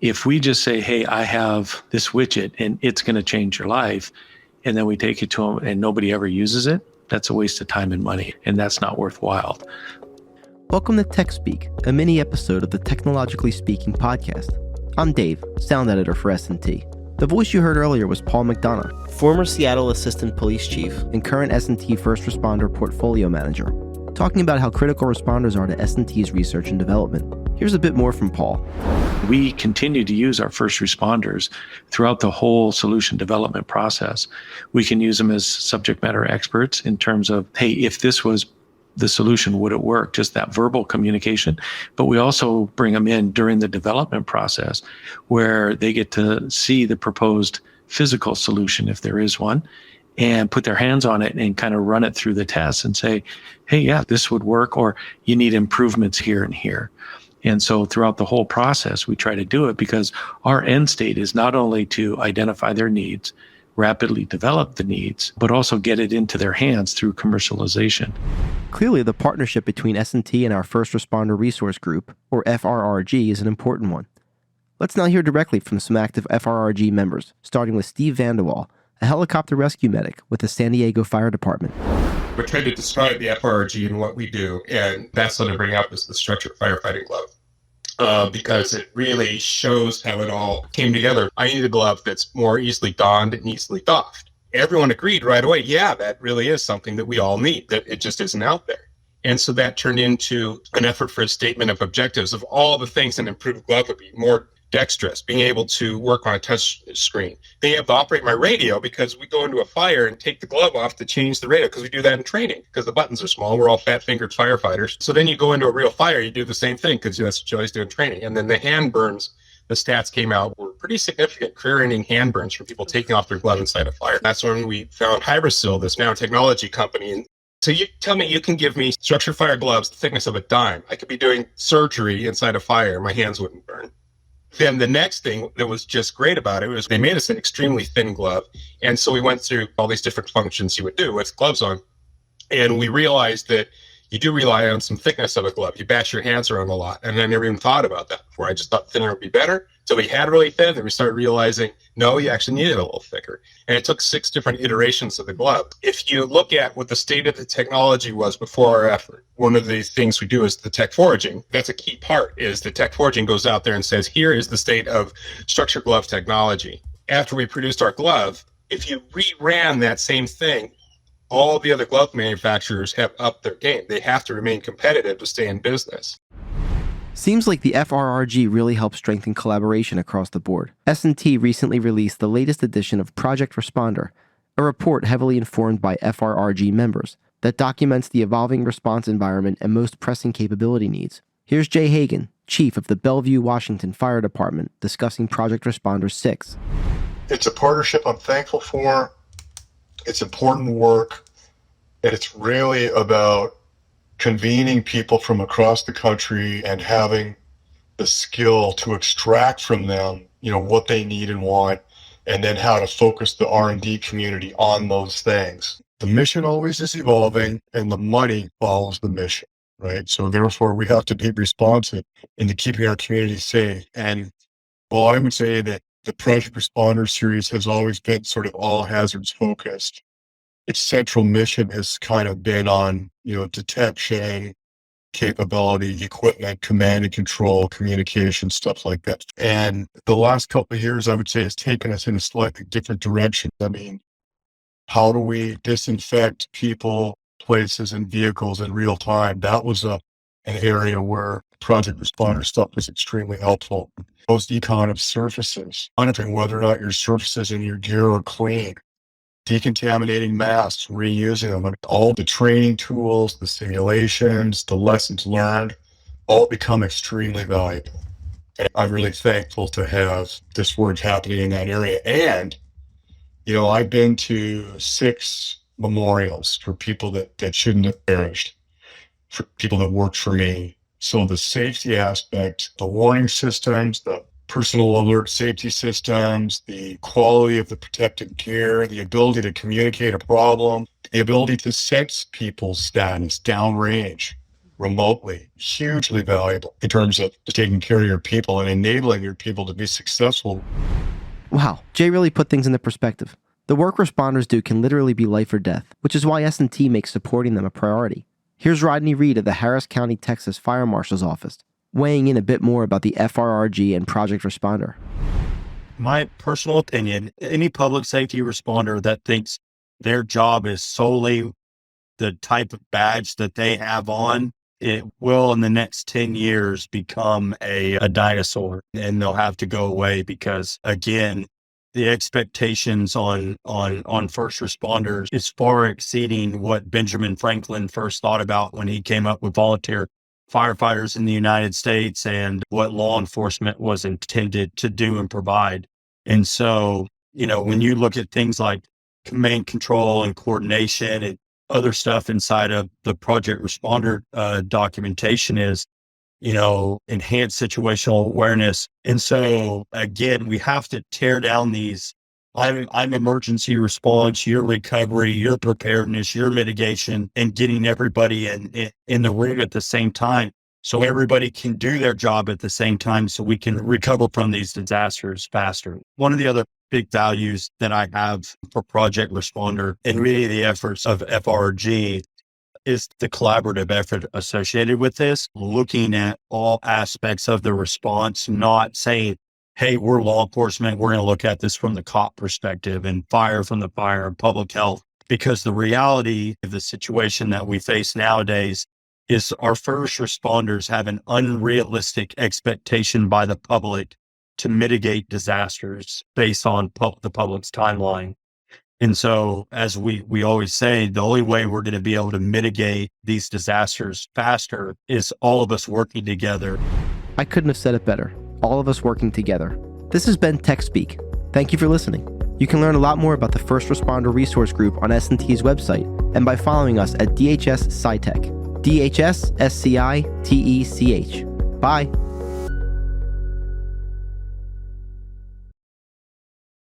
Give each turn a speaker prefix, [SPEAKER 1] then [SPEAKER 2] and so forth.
[SPEAKER 1] If we just say, hey, I have this widget and it's going to change your life, and then we take it to them and nobody ever uses it, that's a waste of time and money, and that's not worthwhile.
[SPEAKER 2] Welcome to Tech Speak, a mini episode of the Technologically Speaking podcast. I'm Dave, sound editor for S&T. The voice you heard earlier was Paul McDonagh, former Seattle Assistant Police Chief and current S&T First Responder Portfolio Manager, talking about how critical responders are to S&T's research and development. Here's a bit more from Paul.
[SPEAKER 1] We continue to use our first responders throughout the whole solution development process. We can use them as subject matter experts in terms of, hey, if this was the solution, would it work? Just that verbal communication. But we also bring them in during the development process where they get to see the proposed physical solution, if there is one, and put their hands on it and kind of run it through the tests and say, hey, yeah, this would work, or you need improvements here and here. And so throughout the whole process, we try to do it because our end state is not only to identify their needs, rapidly develop the needs, but also get it into their hands through commercialization.
[SPEAKER 2] Clearly, the partnership between S&T and our First Responder Resource Group, or FRRG, is an important one. Let's now hear directly from some active FRRG members, starting with Steve Vandewalle, a helicopter rescue medic with the San Diego Fire Department.
[SPEAKER 3] We're trying to describe the FRRG and what we do, and that's what I bring up is the structured firefighting glove. Because it really shows how it all came together. I need a glove that's more easily donned and easily doffed. Everyone agreed right away, yeah, that really is something that we all need, that it just isn't out there. And so that turned into an effort for a statement of objectives of all the things an improved glove would be: more dexterous, being able to work on a touch screen, being able to operate my radio, because we go into a fire and take the glove off to change the radio, because we do that in training because the buttons are small. We're all fat-fingered firefighters. So then you go into a real fire, you do the same thing because that's what you always do in training. And then the hand burns, the stats came out, were pretty significant career-ending hand burns from people taking off their glove inside a fire. That's when we found Hybrasil, this nanotechnology company. And so you tell me you can give me structured fire gloves the thickness of a dime. I could be doing surgery inside a fire. My hands wouldn't burn. Then the next thing that was just great about it was they made us an extremely thin glove. And so we went through all these different functions you would do with gloves on. And we realized that you do rely on some thickness of a glove. You bash your hands around a lot. And I never even thought about that before. I just thought thinner would be better. So we had really thin, and we started realizing, no, you actually need it a little thicker. And it took 6 different iterations of the glove. If you look at what the state of the technology was before our effort, one of the things we do is the tech foraging. That's a key part, is the tech foraging goes out there and says, here is the state of structured glove technology. After we produced our glove, if you reran that same thing, all the other glove manufacturers have upped their game. They have to remain competitive to stay in business.
[SPEAKER 2] Seems like the FRRG really helps strengthen collaboration across the board. S&T recently released the latest edition of Project Responder, a report heavily informed by FRRG members that documents the evolving response environment and most pressing capability needs. Here's Jay Hagen, chief of the Bellevue, Washington Fire Department, discussing Project Responder 6.
[SPEAKER 4] It's a partnership I'm thankful for. It's important work, and it's really about convening people from across the country and having the skill to extract from them, what they need and want, and then how to focus the R&D community on those things. The mission always is evolving, and the money follows the mission, right? So therefore, we have to be responsive into keeping our community safe. And well, I would say that the Project Responder series has always been sort of all hazards focused. Its central mission has kind of been on, detection, capability, equipment, command and control, communication, stuff like that. And the last couple of years, I would say, has taken us in a slightly different direction. I mean, how do we disinfect people, places, and vehicles in real time? That was an area where Project Responder stuff was extremely helpful. Most econ of surfaces, monitoring whether or not your surfaces and your gear are clean, decontaminating masks, reusing them, all the training tools, the simulations, the lessons learned, all become extremely valuable. And I'm really thankful to have this work happening in that area. And, I've been to 6 memorials for people that shouldn't have perished, for people that worked for me. So the safety aspect, the warning systems, the personal alert safety systems, the quality of the protective gear, the ability to communicate a problem, the ability to sense people's status downrange. remotely, hugely valuable in terms of taking care of your people and enabling your people to be successful.
[SPEAKER 2] Wow, Jay really put things into perspective. The work responders do can literally be life or death, which is why S&T makes supporting them a priority. Here's Rodney Reed of the Harris County, Texas Fire Marshal's Office, weighing in a bit more about the FRRG and Project Responder.
[SPEAKER 5] My personal opinion, any public safety responder that thinks their job is solely the type of badge that they have on, it will in the next 10 years become a dinosaur, and they'll have to go away because, again, the expectations on first responders is far exceeding what Benjamin Franklin first thought about when he came up with volunteer firefighters in the United States and what law enforcement was intended to do and provide. And so, when you look at things like command control and coordination and other stuff inside of the project responder documentation is, enhanced situational awareness. And so again, we have to tear down these, I'm emergency response, your recovery, your preparedness, your mitigation, and getting everybody in the room at the same time. So everybody can do their job at the same time so we can recover from these disasters faster. One of the other big values that I have for Project Responder and really the efforts of FRRG is the collaborative effort associated with this, looking at all aspects of the response, not saying, hey, we're law enforcement, we're going to look at this from the cop perspective and fire from the fire and public health, because the reality of the situation that we face nowadays is our first responders have an unrealistic expectation by the public to mitigate disasters based on the public's timeline. And so, as we always say, the only way we're going to be able to mitigate these disasters faster is all of us working together.
[SPEAKER 2] I couldn't have said it better. All of us working together. This has been Tech Speak. Thank you for listening. You can learn a lot more about the First Responder Resource Group on S&T's website and by following us at DHS SciTech. DHS SCITECH. Bye.